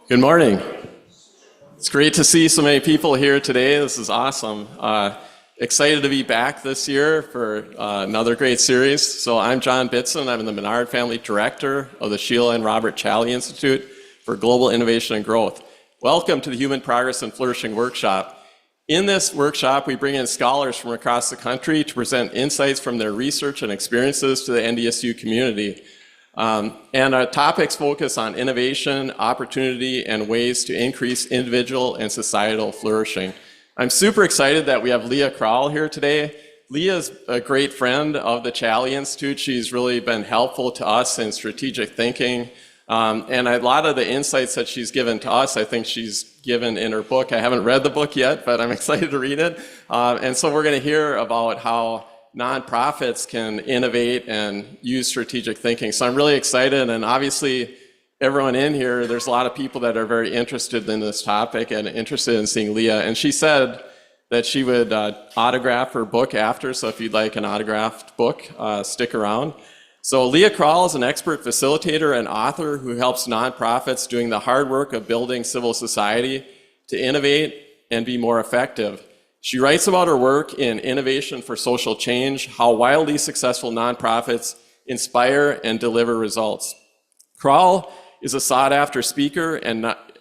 Good morning. It's great to see so many people here today. This is awesome. Excited to be back this year for another great series. So I'm John Bitson. I'm the Menard Family Director of the Sheila and Robert Challey Institute for Global Innovation and Growth. Welcome to the Human Progress and Flourishing Workshop. In this workshop, we bring in scholars from across the country to present insights from their research and experiences to the NDSU community. And our topics focus on innovation, opportunity, and ways to increase individual and societal flourishing. I'm super excited that we have Leah Kral here today. Leah's a great friend of the Challey Institute. She's really been helpful to us in strategic thinking. And a lot of the insights that she's given to us, I think she's given in her book. I haven't read the book yet, but I'm excited to read it. And so we're going to hear about how nonprofits can innovate and use strategic thinking. So I'm really excited, and obviously everyone in here, there's a lot of people that are very interested in this topic and interested in seeing Leah. And she said that she would autograph her book after, so if you'd like an autographed book, stick around. So Leah Kral is an expert facilitator and author who helps nonprofits doing the hard work of building civil society to innovate and be more effective. She writes about her work in Innovation for Social Change, how wildly successful nonprofits inspire and deliver results. Kral is a sought-after speaker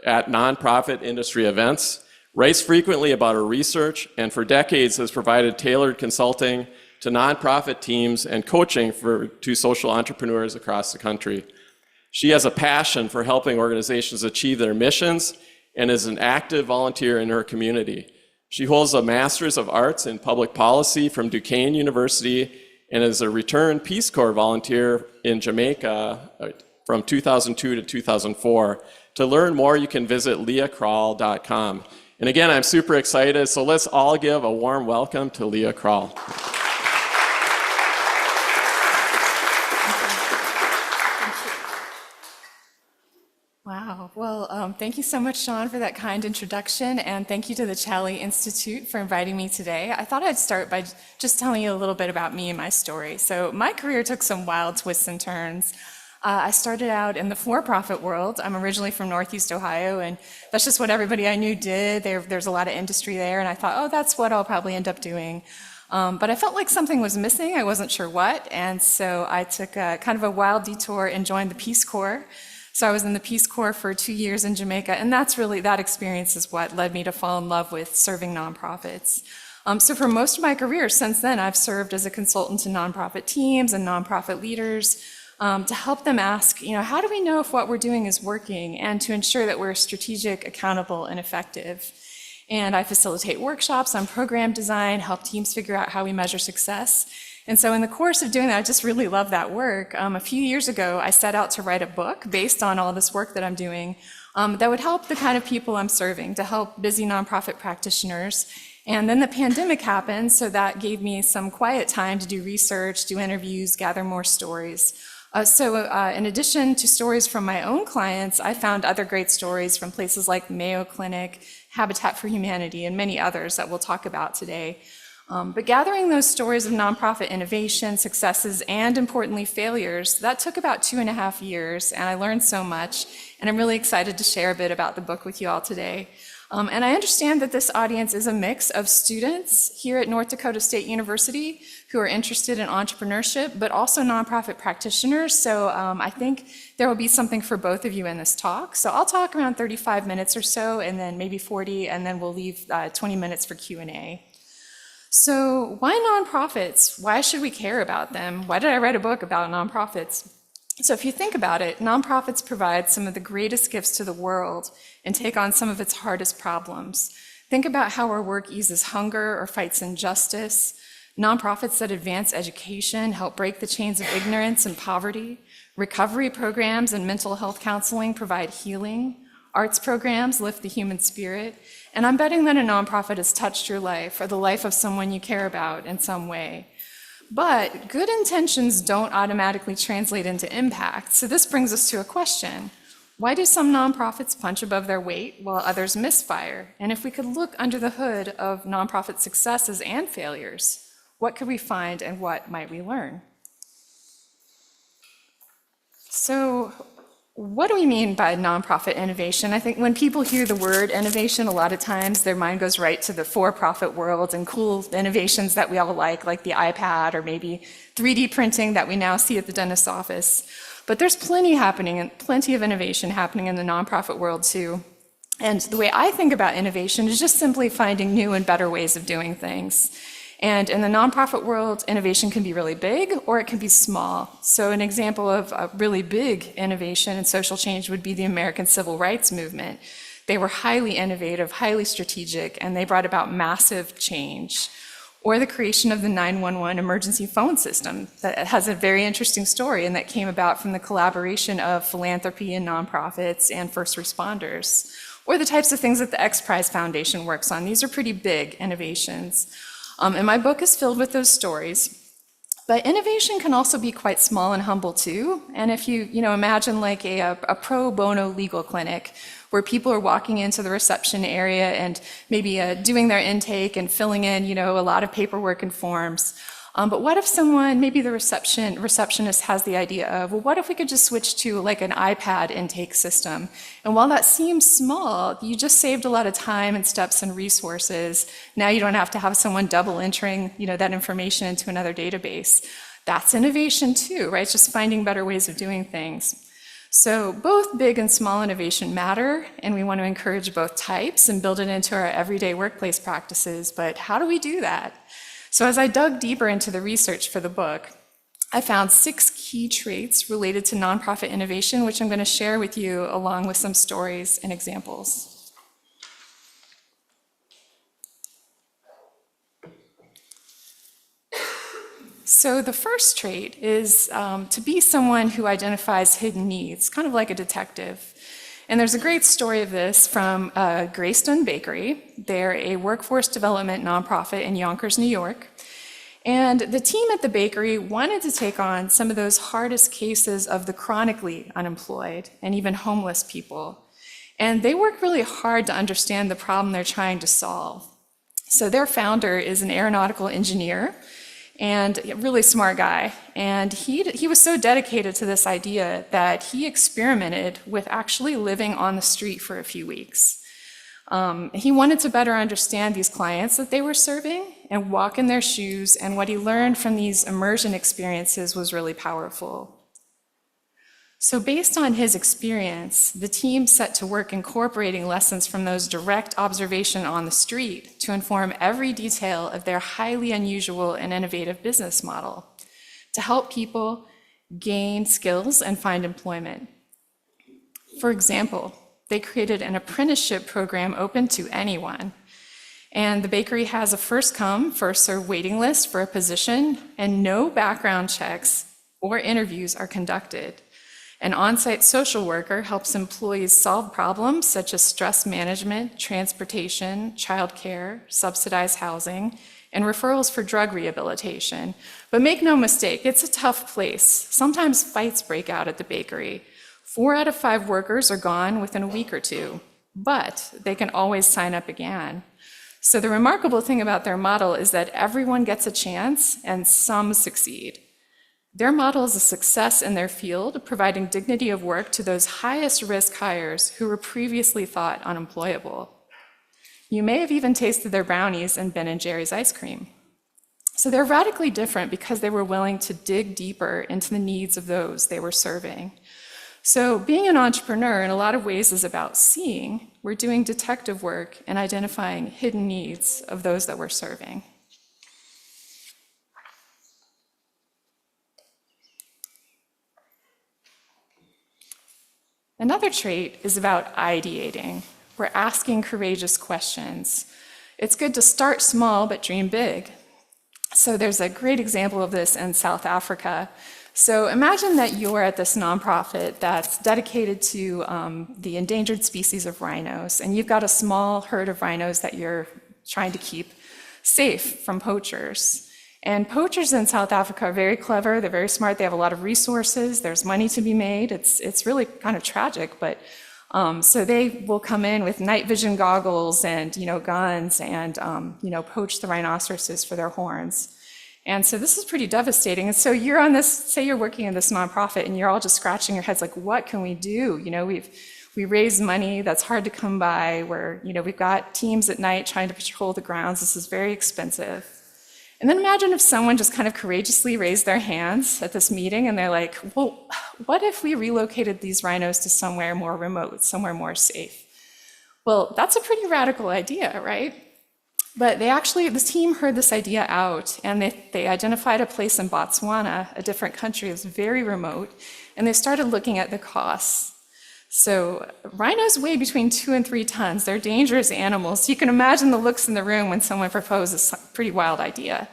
at nonprofit industry events, writes frequently about her research, and for decades has provided tailored consulting to nonprofit teams and coaching to social entrepreneurs across the country. She has a passion for helping organizations achieve their missions and is an active volunteer in her community. She holds a Master's of Arts in Public Policy from Duquesne University and is a returned Peace Corps volunteer in Jamaica from 2002 to 2004. To learn more, you can visit leahkral.com. And again, I'm super excited, so let's all give a warm welcome to Leah Kral. Wow. Well, thank you so much, Sean, for that kind introduction, and thank you to the Challey Institute for inviting me today. I thought I'd start by just telling you a little bit about me and my story. So my career took some wild twists and turns. I started out in the for-profit world. I'm originally from Northeast Ohio, and that's just what everybody I knew did. There's a lot of industry there, and I thought, oh, that's what I'll probably end up doing. But I felt like something was missing. I wasn't sure what, and so I took kind of a wild detour and joined the Peace Corps. So I was in the Peace Corps for 2 years in Jamaica, and that experience is what led me to fall in love with serving nonprofits. So for most of my career since then, I've served as a consultant to nonprofit teams and nonprofit leaders to help them ask, how do we know if what we're doing is working, and to ensure that we're strategic, accountable, and effective. And I facilitate workshops on program design, help teams figure out how we measure success. And so in the course of doing that, I just really love that work. A few years ago, I set out to write a book based on all this work that I'm doing that would help the kind of people I'm serving, to help busy nonprofit practitioners. And then the pandemic happened, so that gave me some quiet time to do research, do interviews, gather more stories. In addition to stories from my own clients, I found other great stories from places like Mayo Clinic, Habitat for Humanity, and many others that we'll talk about today. But gathering those stories of nonprofit innovation, successes, and importantly, failures, that took about 2.5 years, and I learned so much, and I'm really excited to share a bit about the book with you all today. And I understand that this audience is a mix of students here at North Dakota State University who are interested in entrepreneurship, but also nonprofit practitioners, so I think there will be something for both of you in this talk. So I'll talk around 35 minutes or so, and then maybe 40, and then we'll leave 20 minutes for Q&A. So why nonprofits? Why should we care about them? Why did I write a book about nonprofits? So if you think about it, nonprofits provide some of the greatest gifts to the world and take on some of its hardest problems. Think about how our work eases hunger or fights injustice. Nonprofits that advance education help break the chains of ignorance and poverty. Recovery programs and mental health counseling provide healing. Arts programs lift the human spirit. And I'm betting that a nonprofit has touched your life or the life of someone you care about in some way. But good intentions don't automatically translate into impact. So this brings us to a question. Why do some nonprofits punch above their weight while others misfire? And if we could look under the hood of nonprofit successes and failures, what could we find and what might we learn? So what do we mean by nonprofit innovation? I think when people hear the word innovation, a lot of times their mind goes right to the for-profit world and cool innovations that we all like the iPad or maybe 3D printing that we now see at the dentist's office. But there's plenty happening and plenty of innovation happening in the nonprofit world too. And the way I think about innovation is just simply finding new and better ways of doing things. And in the nonprofit world, innovation can be really big or it can be small. So an example of a really big innovation and social change would be the American Civil Rights Movement. They were highly innovative, highly strategic, and they brought about massive change. Or the creation of the 911 emergency phone system that has a very interesting story and that came about from the collaboration of philanthropy and nonprofits and first responders. Or the types of things that the X Prize Foundation works on. These are pretty big innovations. And my book is filled with those stories. But innovation can also be quite small and humble too. And if you imagine like a pro bono legal clinic where people are walking into the reception area and maybe doing their intake and filling in, a lot of paperwork and forms. But what if someone, maybe the receptionist has the idea of, well, what if we could just switch to like an iPad intake system? And while that seems small, you just saved a lot of time and steps and resources. Now you don't have to have someone double entering, that information into another database. That's innovation too, right? It's just finding better ways of doing things. So both big and small innovation matter, and we want to encourage both types and build it into our everyday workplace practices. But how do we do that? So as I dug deeper into the research for the book, I found 6 key traits related to nonprofit innovation, which I'm going to share with you along with some stories and examples. So the first trait is to be someone who identifies hidden needs, kind of like a detective. And there's a great story of this from Greystone Bakery. They're a workforce development nonprofit in Yonkers, New York. And the team at the bakery wanted to take on some of those hardest cases of the chronically unemployed and even homeless people. And they work really hard to understand the problem they're trying to solve. So their founder is an aeronautical engineer and a really smart guy. And he was so dedicated to this idea that he experimented with actually living on the street for a few weeks. He wanted to better understand these clients that they were serving and walk in their shoes, and what he learned from these immersion experiences was really powerful. So based on his experience, the team set to work incorporating lessons from those direct observation on the street to inform every detail of their highly unusual and innovative business model to help people gain skills and find employment. For example, they created an apprenticeship program open to anyone. And the bakery has a first come, first served waiting list for a position, and no background checks or interviews are conducted. An on-site social worker helps employees solve problems such as stress management, transportation, childcare, subsidized housing, and referrals for drug rehabilitation. But make no mistake, it's a tough place. Sometimes fights break out at the bakery. 4 out of 5 workers are gone within a week or 2, but they can always sign up again. So the remarkable thing about their model is that everyone gets a chance and some succeed. Their model is a success in their field, providing dignity of work to those highest risk hires who were previously thought unemployable. You may have even tasted their brownies and Ben & Jerry's ice cream. So they're radically different because they were willing to dig deeper into the needs of those they were serving. So being an entrepreneur in a lot of ways is about seeing. We're doing detective work and identifying hidden needs of those that we're serving. Another trait is about ideating. We're asking courageous questions. It's good to start small but dream big. So there's a great example of this in South Africa. So imagine that you're at this nonprofit that's dedicated to the endangered species of rhinos, and you've got a small herd of rhinos that you're trying to keep safe from poachers. And poachers in South Africa are very clever, they're very smart, they have a lot of resources, there's money to be made. It's really kind of tragic, but so they will come in with night vision goggles and guns and poach the rhinoceroses for their horns. And so this is pretty devastating. And so you're on this, say you're working in this nonprofit and you're all just scratching your heads like, what can we do? We raise money that's hard to come by. We've got teams at night trying to patrol the grounds. This is very expensive. And then imagine if someone just kind of courageously raised their hands at this meeting and they're like, well, what if we relocated these rhinos to somewhere more remote, somewhere more safe? Well, that's a pretty radical idea, right? But the team heard this idea out, and they identified a place in Botswana, a different country, it's very remote, and they started looking at the costs. So rhinos weigh between 2 and 3 tons. They're dangerous animals. So you can imagine the looks in the room when someone proposes a pretty wild idea.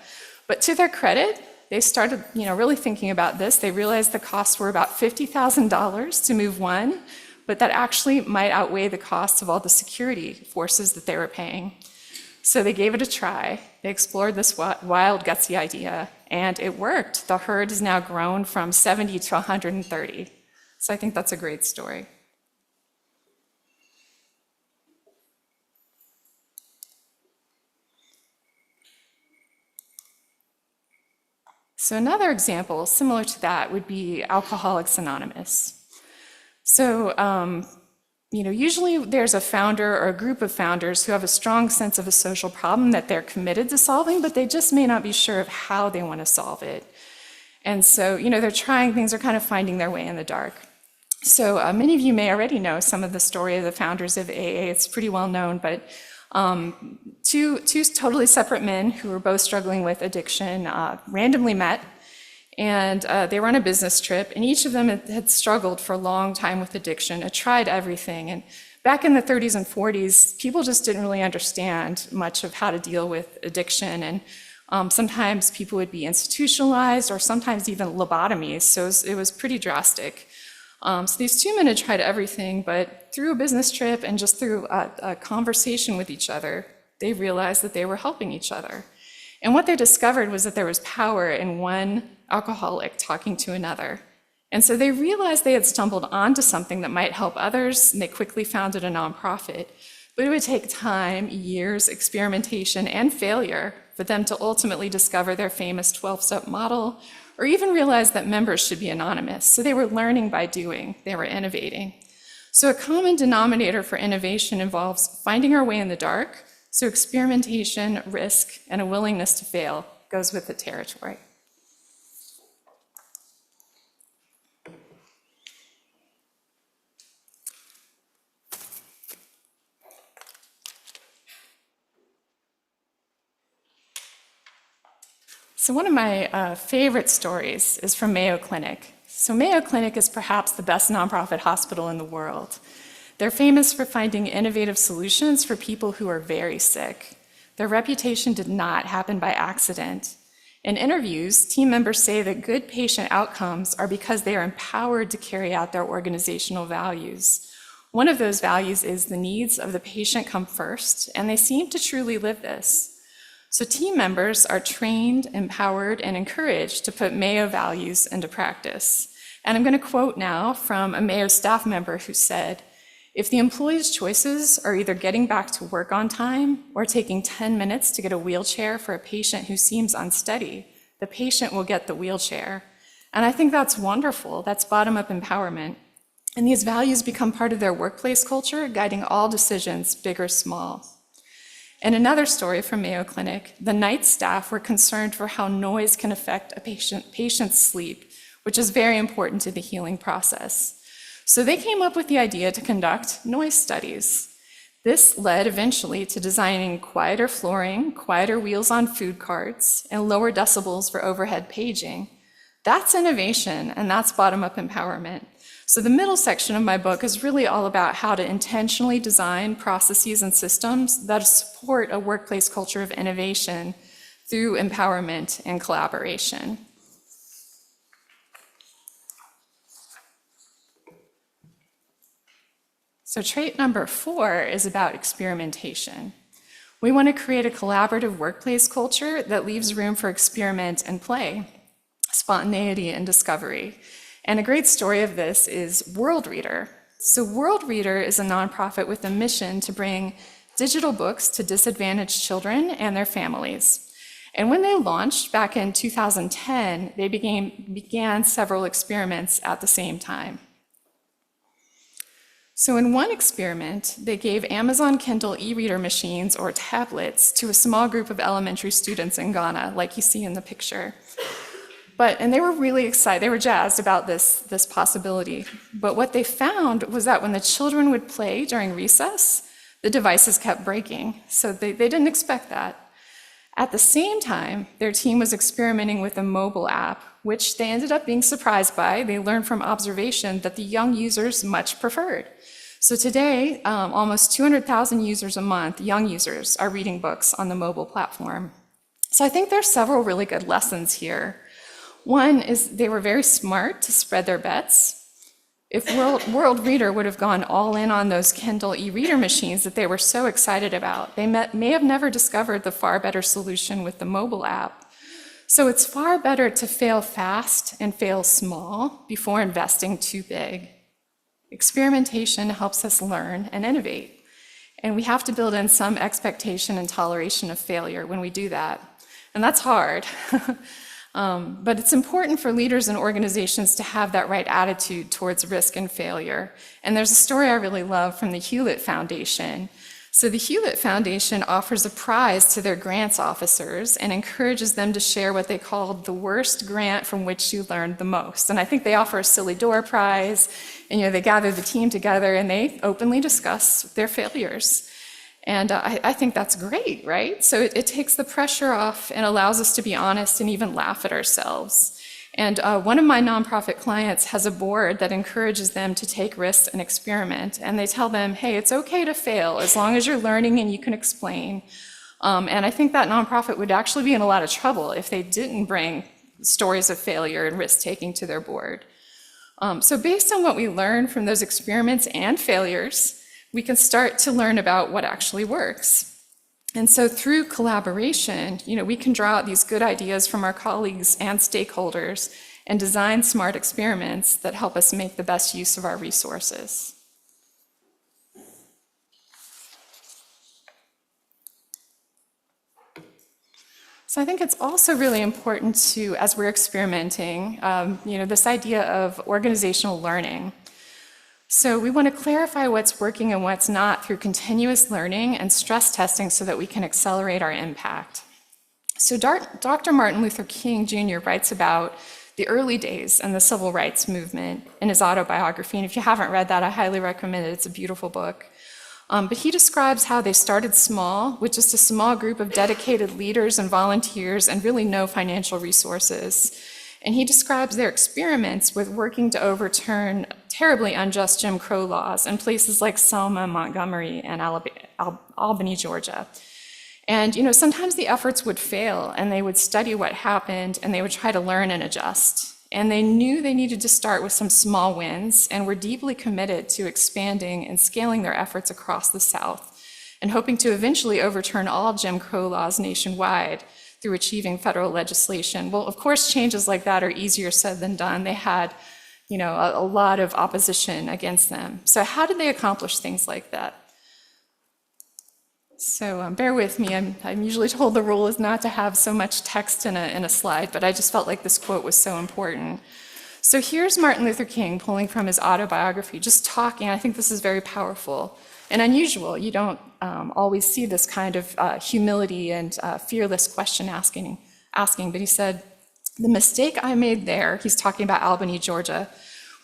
But to their credit, they started really thinking about this. They realized the costs were about $50,000 to move one, but that actually might outweigh the costs of all the security forces that they were paying. So they gave it a try. They explored this wild, gutsy idea, and it worked. The herd has now grown from 70 to 130. So I think that's a great story. So another example similar to that would be Alcoholics Anonymous. So usually there's a founder or a group of founders who have a strong sense of a social problem that they're committed to solving, but they just may not be sure of how they want to solve it. And so, they're trying things, they're kind of finding their way in the dark. So many of you may already know some of the story of the founders of AA. It's pretty well known, but two totally separate men who were both struggling with addiction randomly met. And they were on a business trip, and each of them had struggled for a long time with addiction, had tried everything. And back in the 30s and 40s, people just didn't really understand much of how to deal with addiction. And sometimes people would be institutionalized or sometimes even lobotomies. So it was pretty drastic. So these two men had tried everything, but through a business trip and just through a conversation with each other, they realized that they were helping each other. And what they discovered was that there was power in one alcoholic talking to another. And so they realized they had stumbled onto something that might help others, and they quickly founded a nonprofit. But it would take time, years, experimentation, and failure for them to ultimately discover their famous 12-step model, or even realize that members should be anonymous. So they were learning by doing, they were innovating. So a common denominator for innovation involves finding our way in the dark. So experimentation, risk, and a willingness to fail goes with the territory. So one of my favorite stories is from Mayo Clinic. So Mayo Clinic is perhaps the best nonprofit hospital in the world. They're famous for finding innovative solutions for people who are very sick. Their reputation did not happen by accident. In interviews, team members say that good patient outcomes are because they are empowered to carry out their organizational values. One of those values is the needs of the patient come first, and they seem to truly live this. So team members are trained, empowered, and encouraged to put Mayo values into practice. And I'm going to quote now from a Mayo staff member who said, "If the employee's choices are either getting back to work on time or taking 10 minutes to get a wheelchair for a patient who seems unsteady, the patient will get the wheelchair." And I think that's wonderful. That's bottom-up empowerment. And these values become part of their workplace culture, guiding all decisions, big or small. In another story from Mayo Clinic, the night staff were concerned for how noise can affect a patient's sleep, which is very important to the healing process. So they came up with the idea to conduct noise studies. This led eventually to designing quieter flooring, quieter wheels on food carts, and lower decibels for overhead paging. That's innovation, and that's bottom-up empowerment. So the middle section of my book is really all about how to intentionally design processes and systems that support a workplace culture of innovation through empowerment and collaboration. So trait number 4 is about experimentation. We want to create a collaborative workplace culture that leaves room for experiment and play, spontaneity and discovery. And a great story of this is World Reader. So World Reader is a nonprofit with a mission to bring digital books to disadvantaged children and their families. And when they launched back in 2010, they began several experiments at the same time. So in one experiment, they gave Amazon Kindle e-reader machines or tablets to a small group of elementary students in Ghana, like you see in the picture. And they were really excited, they were jazzed about this possibility. But what they found was that when the children would play during recess, the devices kept breaking. So they didn't expect that. At the same time, their team was experimenting with a mobile app, which they ended up being surprised by. They learned from observation that the young users much preferred. So today, almost 200,000 users a month, young users, are reading books on the mobile platform. So I think there's several really good lessons here. One is they were very smart to spread their bets. If World Reader would have gone all in on those Kindle e-reader machines that they were so excited about, they may have never discovered the far better solution with the mobile app. So it's far better to fail fast and fail small before investing too big. Experimentation helps us learn and innovate. And we have to build in some expectation and toleration of failure when we do that. And that's hard. But it's important for leaders and organizations to have that right attitude towards risk and failure. And there's a story I really love from the Hewlett Foundation. So the Hewlett Foundation offers a prize to their grants officers and encourages them to share what they called the worst grant from which you learned the most. And I think they offer a silly door prize, and they gather the team together and they openly discuss their failures. And I think that's great, right? So it takes the pressure off and allows us to be honest and even laugh at ourselves. And one of my nonprofit clients has a board that encourages them to take risks and experiment. And they tell them, hey, it's okay to fail as long as you're learning and you can explain. And I think that nonprofit would actually be in a lot of trouble if they didn't bring stories of failure and risk-taking to their board. So based on what we learned from those experiments and failures, we can start to learn about what actually works. And so through collaboration, we can draw out these good ideas from our colleagues and stakeholders and design smart experiments that help us make the best use of our resources. So I think it's also really important to, as we're experimenting, this idea of organizational learning. So we want to clarify what's working and what's not through continuous learning and stress testing so that we can accelerate our impact. So Dr. Martin Luther King Jr. writes about the early days and the civil rights movement in his autobiography. And if you haven't read that, I highly recommend it. It's a beautiful book. But he describes how they started small with just a small group of dedicated leaders and volunteers and really no financial resources. And he describes their experiments with working to overturn terribly unjust Jim Crow laws in places like Selma, Montgomery, and Albany, Georgia. And sometimes the efforts would fail, and they would study what happened, and they would try to learn and adjust. And they knew they needed to start with some small wins, and were deeply committed to expanding and scaling their efforts across the South, and hoping to eventually overturn all Jim Crow laws nationwide through achieving federal legislation. Well, of course, changes like that are easier said than done. They had, a lot of opposition against them. So how did they accomplish things like that? So bear with me. I'm usually told the rule is not to have so much text in a slide, but I just felt like this quote was so important. So here's Martin Luther King pulling from his autobiography, just talking. I think this is very powerful and unusual. You don't always see this kind of humility and fearless question asking, but he said, "The mistake I made there," he's talking about Albany, Georgia,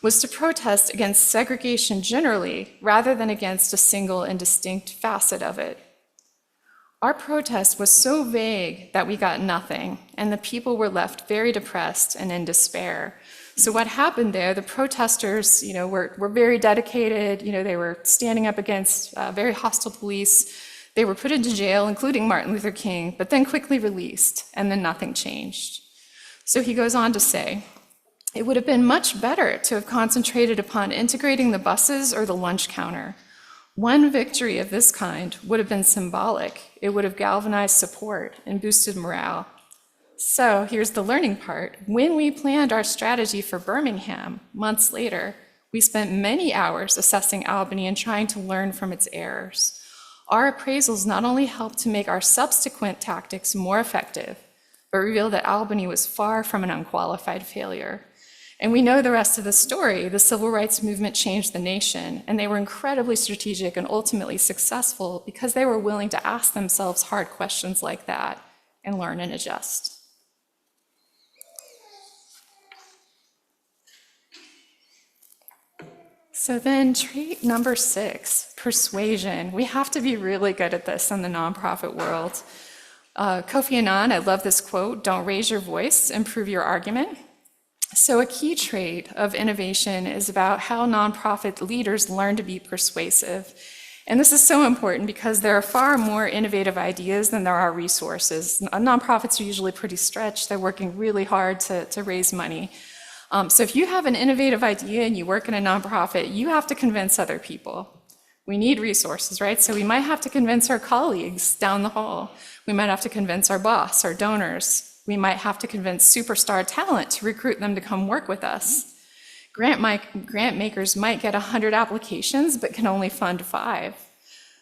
"was to protest against segregation generally rather than against a single and distinct facet of it. Our protest was so vague that we got nothing, and the people were left very depressed and in despair." So what happened there, the protesters, were very dedicated. They were standing up against very hostile police. They were put into jail, including Martin Luther King, but then quickly released, and then nothing changed. So he goes on to say, "It would have been much better to have concentrated upon integrating the buses or the lunch counter. One victory of this kind would have been symbolic. It would have galvanized support and boosted morale." So here's the learning part. When we planned our strategy for Birmingham months later, we spent many hours assessing Albany and trying to learn from its errors. Our appraisals not only helped to make our subsequent tactics more effective, but revealed that Albany was far from an unqualified failure. And we know the rest of the story. The civil rights movement changed the nation, and they were incredibly strategic and ultimately successful because they were willing to ask themselves hard questions like that and learn and adjust. So then trait number 6, persuasion. We have to be really good at this in the nonprofit world. Kofi Annan, I love this quote, "Don't raise your voice, improve your argument." So a key trait of innovation is about how nonprofit leaders learn to be persuasive. And this is so important because there are far more innovative ideas than there are resources. Nonprofits are usually pretty stretched. They're working really hard to raise money. So if you have an innovative idea and you work in a nonprofit, you have to convince other people. We need resources, right? So we might have to convince our colleagues down the hall. We might have to convince our boss, our donors. We might have to convince superstar talent to recruit them to come work with us. Grant makers might get 100 applications, but can only fund 5.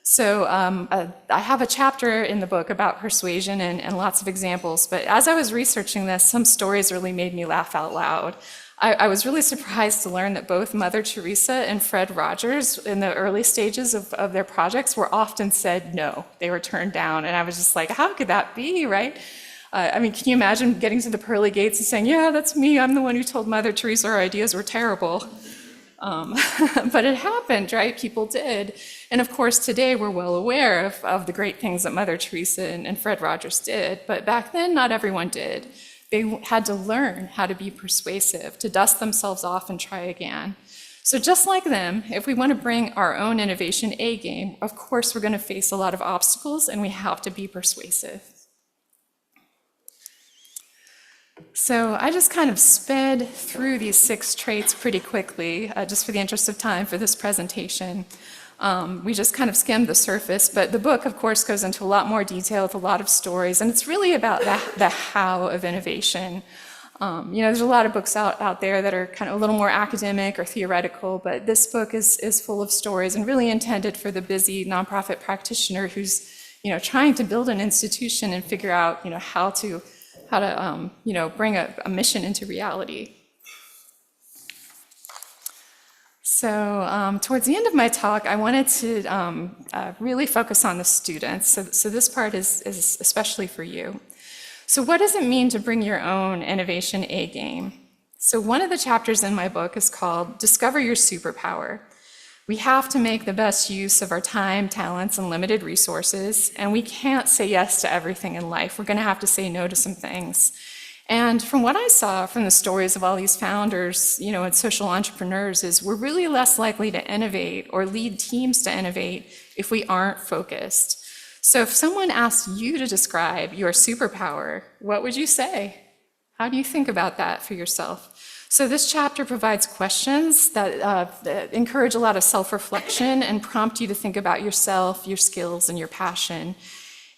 So I have a chapter in the book about persuasion and lots of examples, but as I was researching this, some stories really made me laugh out loud. I was really surprised to learn that both Mother Teresa and Fred Rogers, in the early stages of their projects, were often said no. They were turned down, and I was just like, how could that be, right? I mean, can you imagine getting to the pearly gates and saying, yeah, that's me, I'm the one who told Mother Teresa our ideas were terrible. But it happened, right? People did. And of course, today we're well aware of the great things that Mother Teresa and Fred Rogers did. But back then, not everyone did. They had to learn how to be persuasive, to dust themselves off and try again. So just like them, if we want to bring our own innovation A game, of course, we're going to face a lot of obstacles, and we have to be persuasive. So I just kind of sped through these 6 traits pretty quickly, just for the interest of time for this presentation. We just kind of skimmed the surface, but the book, of course, goes into a lot more detail with a lot of stories, and it's really about the how of innovation. There's a lot of books out there that are kind of a little more academic or theoretical, but this book is full of stories and really intended for the busy nonprofit practitioner who's, trying to build an institution and figure out, how to bring a mission into reality. So towards the end of my talk, I wanted to really focus on the students. So this part is especially for you. So what does it mean to bring your own innovation A game? So one of the chapters in my book is called Discover Your Superpower. We have to make the best use of our time, talents, and limited resources, and we can't say yes to everything in life. We're going to have to say no to some things. And from what I saw from the stories of all these founders, and social entrepreneurs, is we're really less likely to innovate or lead teams to innovate if we aren't focused. So if someone asked you to describe your superpower, what would you say? How do you think about that for yourself? So this chapter provides questions that encourage a lot of self-reflection and prompt you to think about yourself, your skills, and your passion.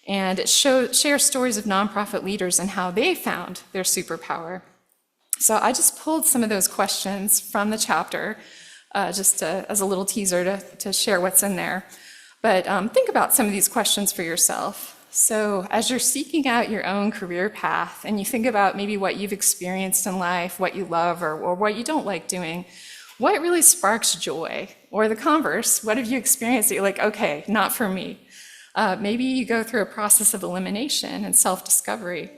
And it shares stories of nonprofit leaders and how they found their superpower. So I just pulled some of those questions from the chapter, as a little teaser to share what's in there. But think about some of these questions for yourself. So as you're seeking out your own career path and you think about maybe what you've experienced in life, what you love or what you don't like doing, what really sparks joy? Or the converse, what have you experienced that you're like, okay, not for me? Maybe you go through a process of elimination and self-discovery.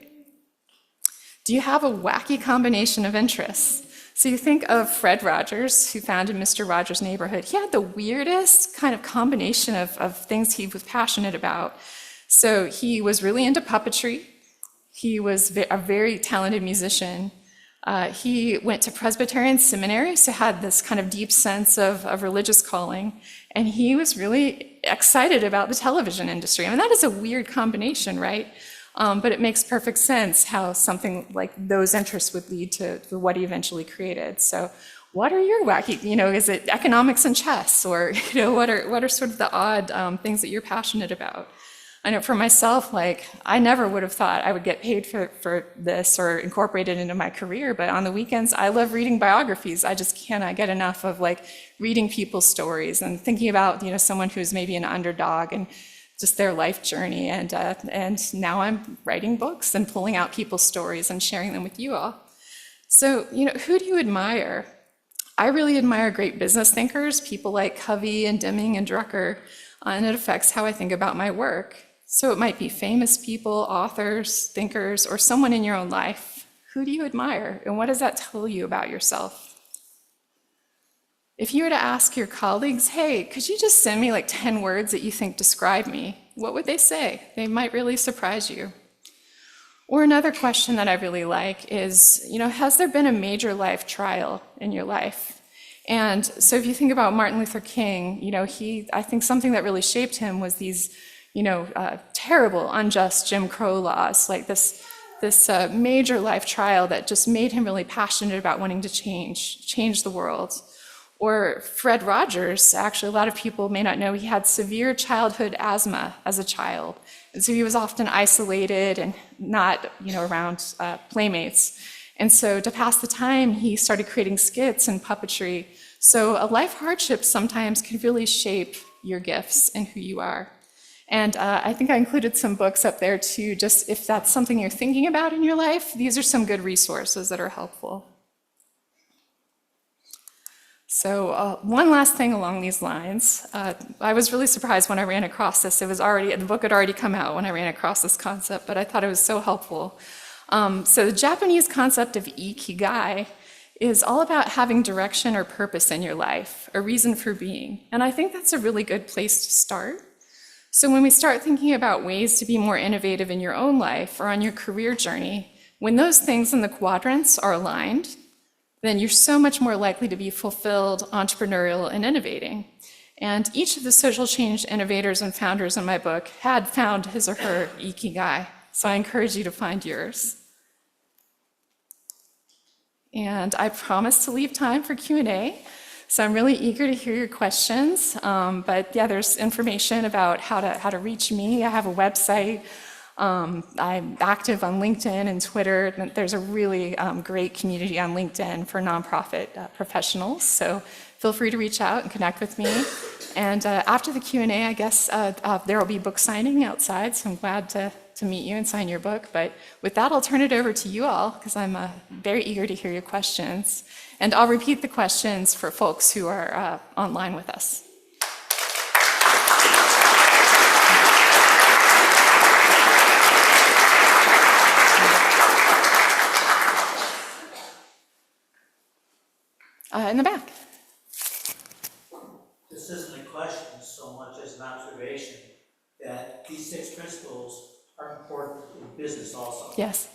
Do you have a wacky combination of interests? So you think of Fred Rogers, who founded Mr. Rogers' Neighborhood. He had the weirdest kind of combination of things he was passionate about. So he was really into puppetry. He was a very talented musician. He went to Presbyterian seminary, so had this kind of deep sense of religious calling. And he was really excited about the television industry. I mean, that is a weird combination, right? But it makes perfect sense how something like those interests would lead to what he eventually created. So what are your wacky, is it economics and chess? Or, what are sort of the odd things that you're passionate about? I know for myself, I never would have thought I would get paid for this or incorporate it into my career, but on the weekends, I love reading biographies. I just cannot get enough of reading people's stories and thinking about, someone who's maybe an underdog and just their life journey. And now I'm writing books and pulling out people's stories and sharing them with you all. So, who do you admire? I really admire great business thinkers, people like Covey and Deming and Drucker, and it affects how I think about my work. So it might be famous people, authors, thinkers, or someone in your own life. Who do you admire, and what does that tell you about yourself? If you were to ask your colleagues, hey, could you just send me like 10 words that you think describe me? What would they say? They might really surprise you. Or another question that I really like is, has there been a major life trial in your life? And so if you think about Martin Luther King, I think something that really shaped him was these, terrible, unjust Jim Crow laws, like this major life trial that just made him really passionate about wanting to change the world. Or Fred Rogers, actually, a lot of people may not know, he had severe childhood asthma as a child. And so he was often isolated and not, around playmates. And so to pass the time, he started creating skits and puppetry. So a life hardship sometimes can really shape your gifts and who you are. And I think I included some books up there too, just if that's something you're thinking about in your life, these are some good resources that are helpful. So one last thing along these lines, I was really surprised when I ran across this. The book had already come out when I ran across this concept, but I thought it was so helpful. So the Japanese concept of ikigai is all about having direction or purpose in your life, a reason for being. And I think that's a really good place to start. So when we start thinking about ways to be more innovative in your own life or on your career journey, when those things in the quadrants are aligned, then you're so much more likely to be fulfilled, entrepreneurial, and innovating. And each of the social change innovators and founders in my book had found his or her ikigai. So I encourage you to find yours. And I promise to leave time for Q&A. So I'm really eager to hear your questions. But yeah, there's information about how to reach me. I have a website. I'm active on LinkedIn and Twitter. There's a really great community on LinkedIn for nonprofit professionals. So feel free to reach out and connect with me. And after the Q&A, I guess there will be book signing outside. So I'm glad to meet you and sign your book. But with that, I'll turn it over to you all because I'm very eager to hear your questions. And I'll repeat the questions for folks who are online with us. In the back. This isn't a question so much as an observation that these 6 principles are important in business also. Yes.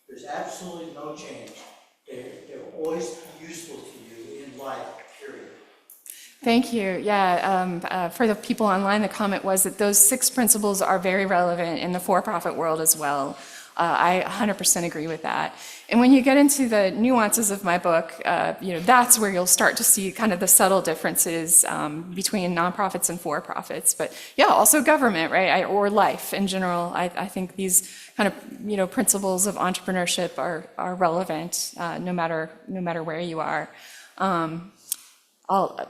There's absolutely no change. They're always useful to you in life, period. Thank you. Yeah, for the people online, the comment was that those 6 principles are very relevant in the for-profit world as well. I 100% agree with that. And when you get into the nuances of my book, that's where you'll start to see kind of the subtle differences between nonprofits and for-profits. But yeah, also government, right, or life in general. I think these kind of principles of entrepreneurship are relevant no matter where you are. I'll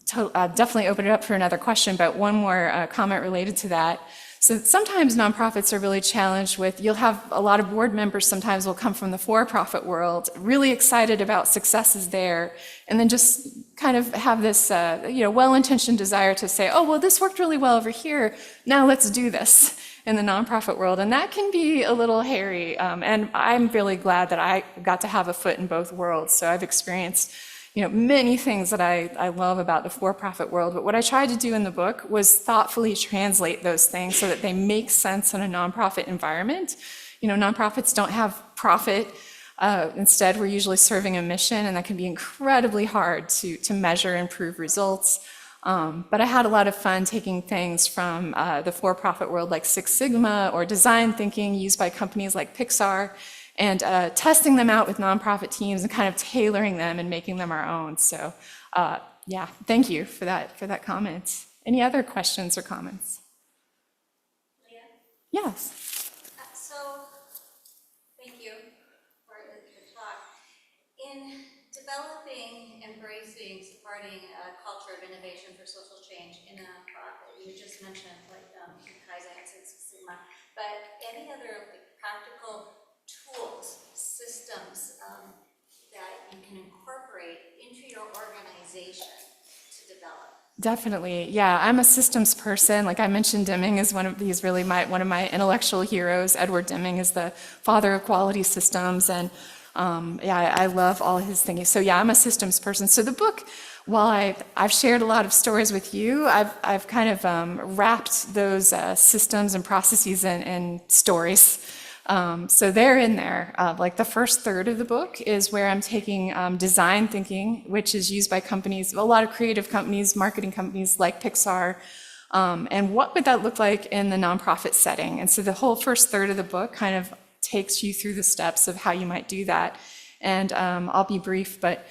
definitely open it up for another question, but one more comment related to that. So sometimes nonprofits are really challenged with, you'll have a lot of board members sometimes will come from the for-profit world, really excited about successes there, and then just kind of have this well-intentioned desire to say, oh, well, this worked really well over here, now let's do this in the nonprofit world. And that can be a little hairy, and I'm really glad that I got to have a foot in both worlds. So I've experienced many things that I love about the for-profit world, but what I tried to do in the book was thoughtfully translate those things so that they make sense in a nonprofit environment. Nonprofits don't have profit. Instead, we're usually serving a mission, and that can be incredibly hard to measure and prove results. But I had a lot of fun taking things from the for-profit world like Six Sigma or design thinking used by companies like Pixar, and testing them out with nonprofit teams and kind of tailoring them and making them our own. So yeah, thank you for that comment. Any other questions or comments? Leah? Yes. So, thank you for the talk. In developing, embracing, supporting a culture of innovation for social change in a nonprofit, you just mentioned like Definitely. Yeah, I'm a systems person. Like I mentioned, Deming is one of these really one of my intellectual heroes. Edward Deming is the father of quality systems. And yeah, I love all his things. So yeah, I'm a systems person. So the book, while I've shared a lot of stories with you, I've kind of wrapped those systems and processes in stories. So they're in there. Like the first third of the book is where I'm taking design thinking, which is used by companies, a lot of creative companies, marketing companies like Pixar, and what would that look like in the nonprofit setting? And so the whole first third of the book kind of takes you through the steps of how you might do that. And I'll be brief, but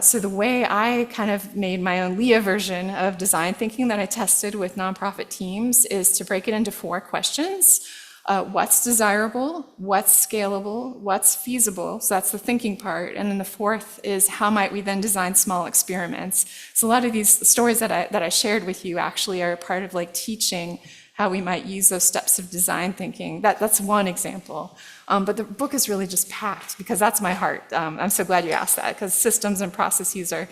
so the way I kind of made my own Leah version of design thinking that I tested with nonprofit teams is to break it into 4 questions. What's desirable, what's scalable, what's feasible, so that's the thinking part, and then the 4th is how might we then design small experiments. So a lot of these stories that I shared with you actually are part of like teaching how we might use those steps of design thinking. That's one example, but the book is really just packed because that's my heart. I'm so glad you asked that because systems and processes are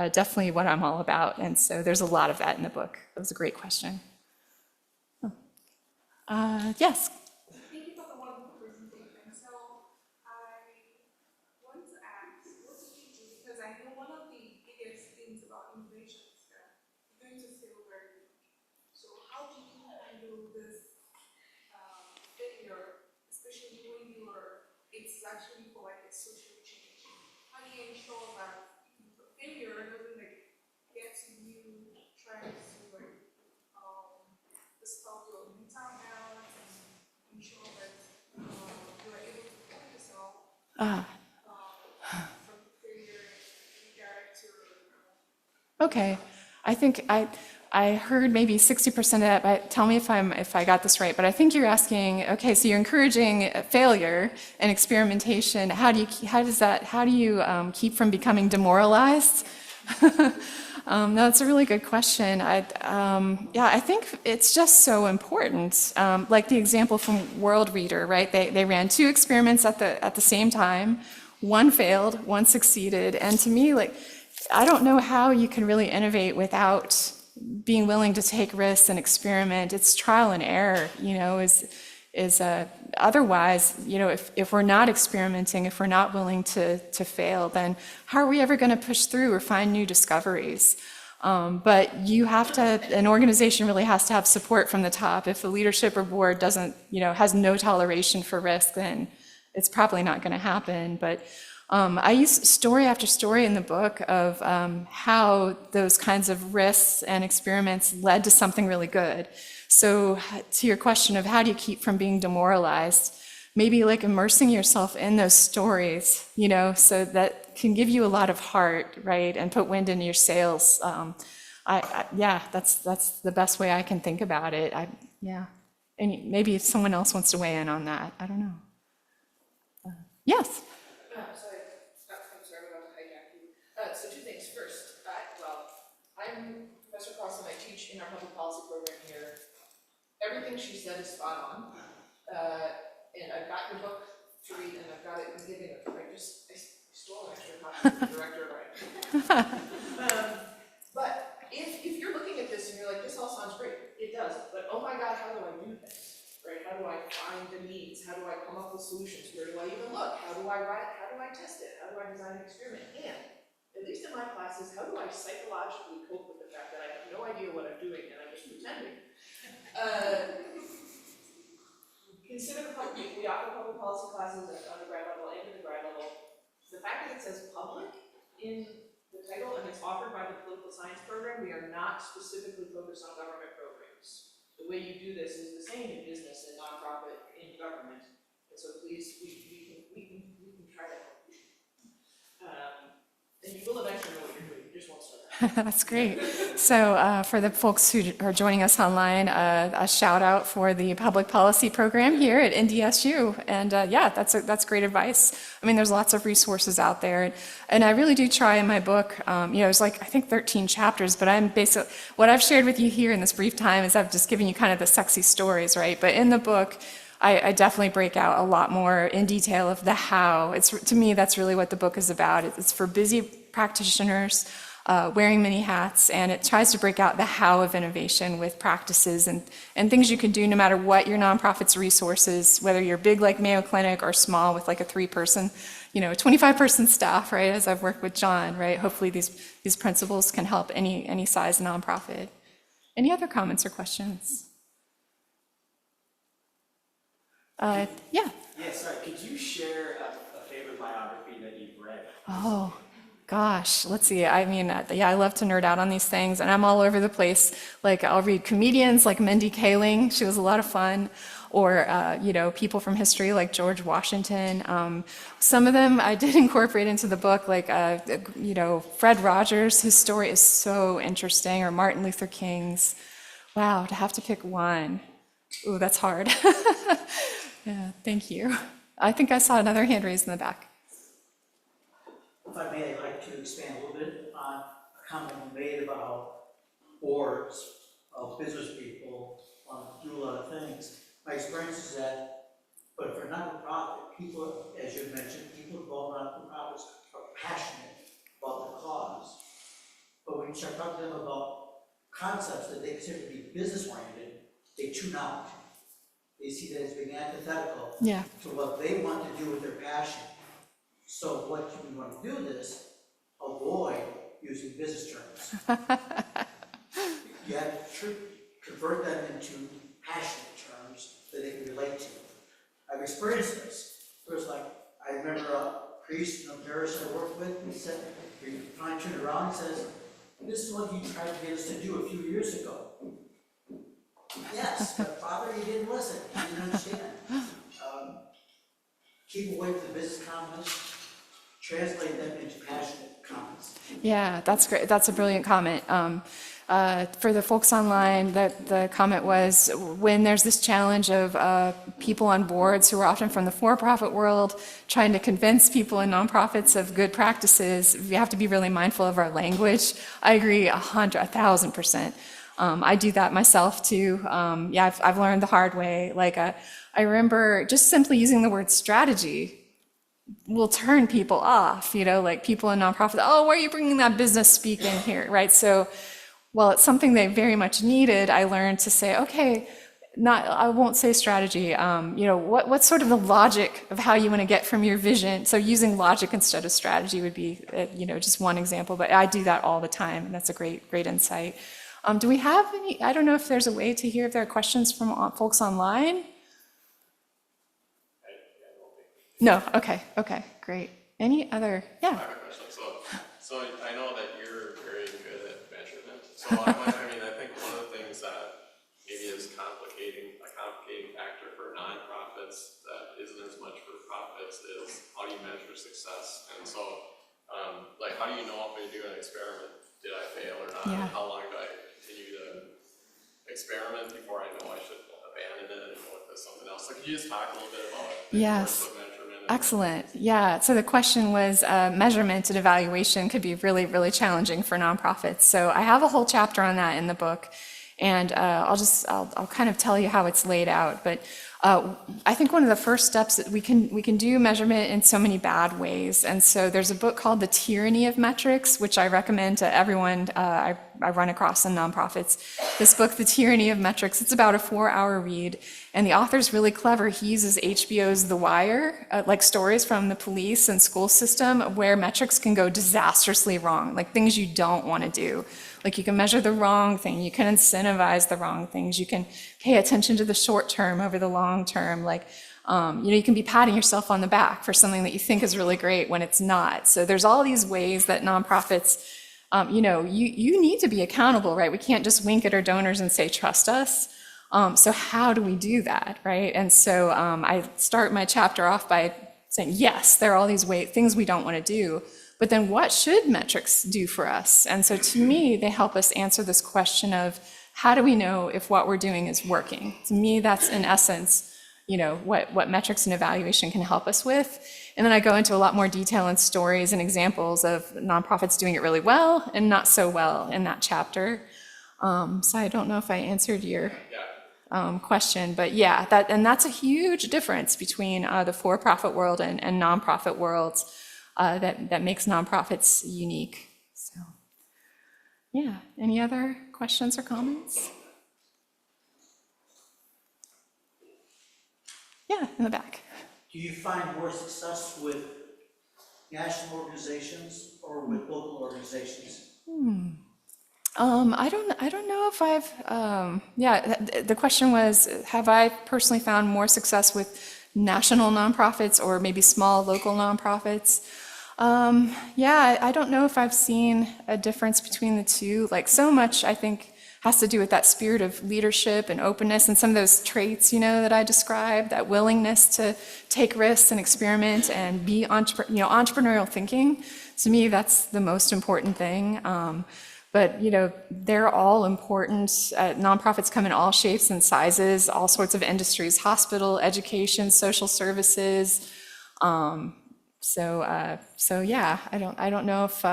definitely what I'm all about, and so there's a lot of that in the book. That was a great question. Yes. Thank you for the wonderful presentation. So I want to ask, what did you do? Because I know one of the biggest things about innovation is that you're going to fail very quickly. So how do you handle this failure, especially when it's actually for like a social change? How do you ensure that failure doesn't like get to you trying to like stop your mental health and ensure that you are able to pull yourself from failure and redirect your Okay. I think I heard maybe 60% of that, but tell me if I got this right. But I think you're asking, okay, so you're encouraging failure and experimentation. How do you keep from becoming demoralized? No, that's a really good question. I think it's just so important. Like the example from World Reader, right? They ran 2 experiments at the same time. One failed, one succeeded. And to me, like, I don't know how you can really innovate without being willing to take risks and experiment. It's trial and error, otherwise, if we're not experimenting, if we're not willing to fail, then how are we ever going to push through or find new discoveries? But an organization really has to have support from the top. If the leadership or board doesn't, has no toleration for risk, then it's probably not going to happen. But I use story after story in the book of how those kinds of risks and experiments led to something really good. So to your question of how do you keep from being demoralized, maybe like immersing yourself in those stories, so that can give you a lot of heart, right, and put wind in your sails. That's the best way I can think about it. And maybe if someone else wants to weigh in on that, I don't know. Yes. I'm sorry about to hijack you. So 2 things. First, I'm Professor Cross and I teach in our public policy program here. Everything she said is spot on. And I've got your book to read and I've got it in giving it. I stole an extra copy from the director of our But if you're looking at this and you're like, this all sounds great, it does. But oh my God, how do I do this? Right? How do I find the needs? How do I come up with solutions? Where do I even look? How do I write? How do I test it? How do I design an experiment? And at least in my classes, how do I psychologically cope with the fact that I have no idea what I'm doing and I'm just pretending? Consider we offer public policy classes at undergrad level and at the grad level. The fact that it says public in the title and it's offered by the political science program, we are not specifically focused on government programs. The way you do this is the same in business and nonprofit in government. And so please, we can try to help you. And you will eventually know what you're doing. You just won't start. That's great. So for the folks who are joining us online, a shout out for the public policy program here at NDSU. And that's great advice. I mean, there's lots of resources out there. And I really do try in my book, it's like, I think 13 chapters, but what I've shared with you here in this brief time is I've just given you kind of the sexy stories, right? But in the book, I definitely break out a lot more in detail of the how. To me, that's really what the book is about. It's for busy practitioners wearing many hats, and it tries to break out the how of innovation with practices and things you can do no matter what your nonprofit's resources, whether you're big like Mayo Clinic or small with like a 3-person, 25-person staff, right, as I've worked with John, right? Hopefully these principles can help any size nonprofit. Any other comments or questions? Yeah. Yeah, sorry, could you share a favorite biography that you've read? Oh, gosh, let's see. I mean, yeah, I love to nerd out on these things, and I'm all over the place. Like, I'll read comedians like Mindy Kaling. She was a lot of fun. Or, people from history like George Washington. Some of them I did incorporate into the book, like, Fred Rogers, his story is so interesting, or Martin Luther King's. Wow, to have to pick one. Ooh, that's hard. Yeah, thank you. I think I saw another hand raised in the back. If I may, I'd like to expand a little bit on a comment you made about boards of business people want to do a lot of things. My experience is that, but for not-for-profit, people, as you mentioned, people involved in not-for-profits are passionate about the cause. But when you start talking to them about concepts that they consider to be business-oriented, they tune out. They see that as being antithetical Yeah. to what they want to do with their passion. So what we want to do is avoid using business terms. You have to convert them into passionate terms that they can relate to. I've experienced this. It was like, I remember a priest in Paris I worked with, he said, he finally turned around and says, "This is what you tried to get us to do a few years ago." Yes, but Father, you didn't listen, you didn't understand. Keep away from the business comments, translate them into passionate comments. Yeah, that's great. That's a brilliant comment. For the folks online, the comment was, when there's this challenge of people on boards who are often from the for-profit world trying to convince people in nonprofits of good practices, we have to be really mindful of our language. I agree 1,000%. I do that myself too. Yeah, I've learned the hard way. Like, I remember just simply using the word strategy will turn people off, like people in nonprofits. Oh, why are you bringing that business speak in here, right? So, well, it's something they very much needed. I learned to say, okay, I won't say strategy. What's sort of the logic of how you want to get from your vision? So using logic instead of strategy would be, just one example. But I do that all the time, and that's a great insight. Do we have any? I don't know if there's a way to hear if there are questions from folks online. No. Okay. Great. Any other? Yeah. I have a question. So I know that you're very good at measurement. So I think one of the things that maybe is a complicating factor for nonprofits that isn't as much for profits is how do you measure success? And so, how do you know if you do an experiment, did I fail or not? Yeah. And how long do I continue to experiment before I know I should abandon it and go with something else? So could you just talk a little bit about the Yes. importance of measurement? Excellent. Yeah. So the question was, measurement and evaluation could be really, really challenging for nonprofits. So I have a whole chapter on that in the book, and I'll kind of tell you how it's laid out. But I think one of the first steps that we can do measurement in so many bad ways. And so there's a book called The Tyranny of Metrics, which I recommend to everyone I run across in nonprofits. This book, The Tyranny of Metrics, it's about a 4-hour read. And the author's really clever. He uses HBO's The Wire, like stories from the police and school system where metrics can go disastrously wrong, like things you don't want to do. Like you can measure the wrong thing, you can incentivize the wrong things, you can pay attention to the short term over the long term. Like, you can be patting yourself on the back for something that you think is really great when it's not. So there's all these ways that nonprofits, you need to be accountable, right? We can't just wink at our donors and say, trust us. So how do we do that, right? And so I start my chapter off by saying, yes, there are all these things we don't want to do, but then what should metrics do for us? And so to me, they help us answer this question of how do we know if what we're doing is working? To me, that's in essence, what metrics and evaluation can help us with. And then I go into a lot more detail and stories and examples of nonprofits doing it really well and not so well in that chapter. So I don't know if I answered your question, but yeah, that's a huge difference between the for-profit world and nonprofit worlds that makes nonprofits unique. So, Yeah, any other questions or comments? Yeah, in the back. Do you find more success with national organizations or with local organizations? I don't know if I've, the question was, have I personally found more success with national nonprofits or maybe small local nonprofits? Yeah, I don't know if I've seen a difference between the two. Like, so much, I think, has to do with that spirit of leadership and openness and some of those traits, that I described, that willingness to take risks and experiment and be entrepreneurial thinking. To me, that's the most important thing. But, they're all important. Nonprofits come in all shapes and sizes, all sorts of industries: hospital, education, social services. So yeah, I don't know if,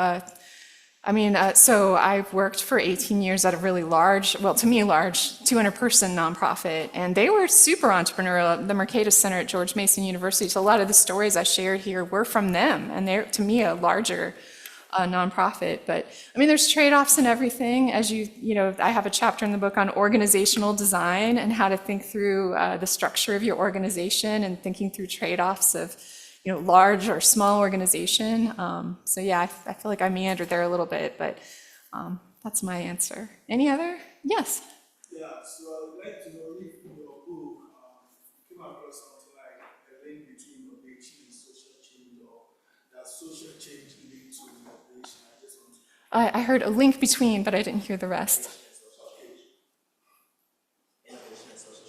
so I've worked for 18 years at a really large, well, to me, large 200-person nonprofit, and they were super entrepreneurial. The Mercatus Center at George Mason University. So a lot of the stories I shared here were from them, and they're, to me, a larger nonprofit. But there's trade-offs in everything. As I have a chapter in the book on organizational design and how to think through the structure of your organization and thinking through trade-offs of large or small organization. So yeah, I feel like I meandered there a little bit, but that's my answer. Any other? Yes. Yeah, so I would like to know if in your book you came across something like a link between innovation and social change, or that social change leads to innovation. I just want to I heard a link between, but I didn't hear the rest. Innovation and social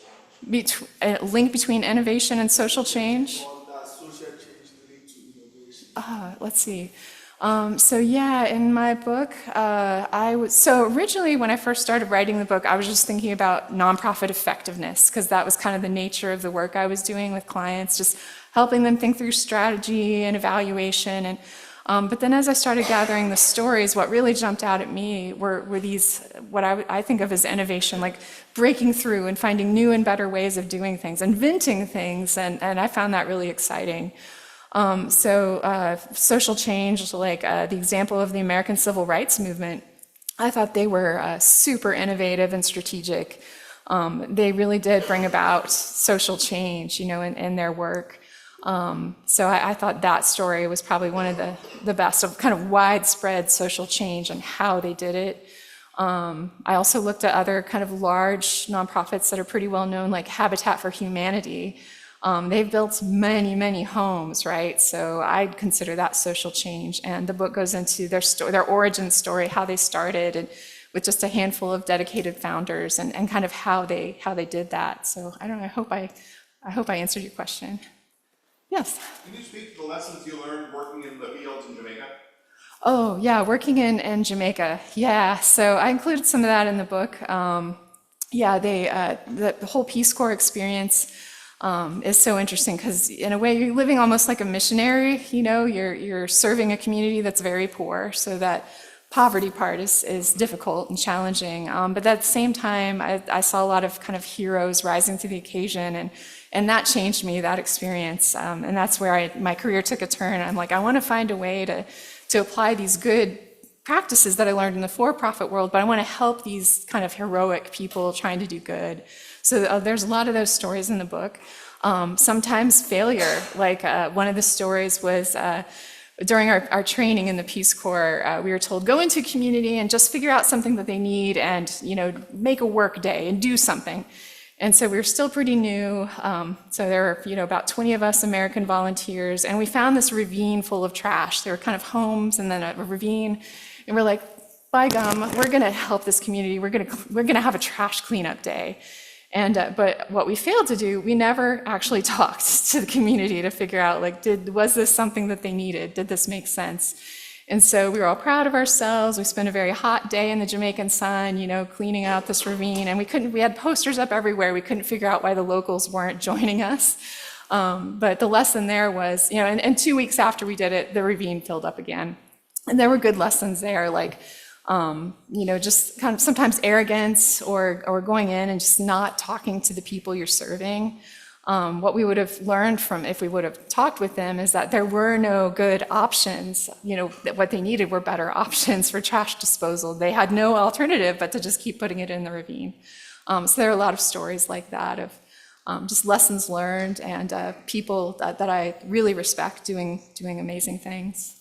change. A link between innovation and social change? or that social change lead to innovation. Let's see. So yeah, in my book, so originally when I first started writing the book, I was just thinking about nonprofit effectiveness, because that was kind of the nature of the work I was doing with clients, just helping them think through strategy and evaluation. And but then as I started gathering the stories, what really jumped out at me were these, what I think of as innovation, like breaking through and finding new and better ways of doing things, inventing things, and I found that really exciting. Social change, like the example of the American Civil Rights Movement, I thought they were super innovative and strategic. They really did bring about social change, in their work. So I thought that story was probably one of the best of kind of widespread social change and how they did it. I also looked at other kind of large nonprofits that are pretty well known, like Habitat for Humanity. They've built many, many homes, right? So I'd consider that social change. And the book goes into their origin story, how they started, and with just a handful of dedicated founders, and kind of how they did that. So I don't know. I hope I answered your question. Yes. Can you speak to the lessons you learned working in the fields in Jamaica? Oh yeah, working in Jamaica. Yeah. So I included some of that in the book. The whole Peace Corps experience is so interesting, because in a way you're living almost like a missionary. You're serving a community that's very poor, so that poverty part is difficult and challenging. But at the same time, I saw a lot of kind of heroes rising to the occasion, and that changed me, that experience. And that's where my career took a turn. I'm like, I want to find a way to apply these good practices that I learned in the for-profit world, but I want to help these kind of heroic people trying to do good. So there's a lot of those stories in the book. Sometimes failure, like one of the stories was during our training in the Peace Corps, we were told, go into a community and just figure out something that they need and, make a work day and do something. And so we were still pretty new. So there were, about 20 of us American volunteers, and we found this ravine full of trash. There were kind of homes and then a ravine. And we're like, by gum, we're gonna help this community. We're gonna have a trash cleanup day. And but what we failed to do, we never actually talked to the community to figure out, like, was this something that they needed? Did this make sense? And so we were all proud of ourselves. We spent a very hot day in the Jamaican sun, cleaning out this ravine, and we had posters up everywhere. We couldn't figure out why the locals weren't joining us. But the lesson there was, and 2 weeks after we did it, the ravine filled up again. And there were good lessons there, like, just kind of sometimes arrogance or going in and just not talking to the people you're serving. What we would have learned from if we would have talked with them is that there were no good options. That what they needed were better options for trash disposal. They had no alternative but to just keep putting it in the ravine. So there are a lot of stories like that of just lessons learned and people that I really respect doing amazing things.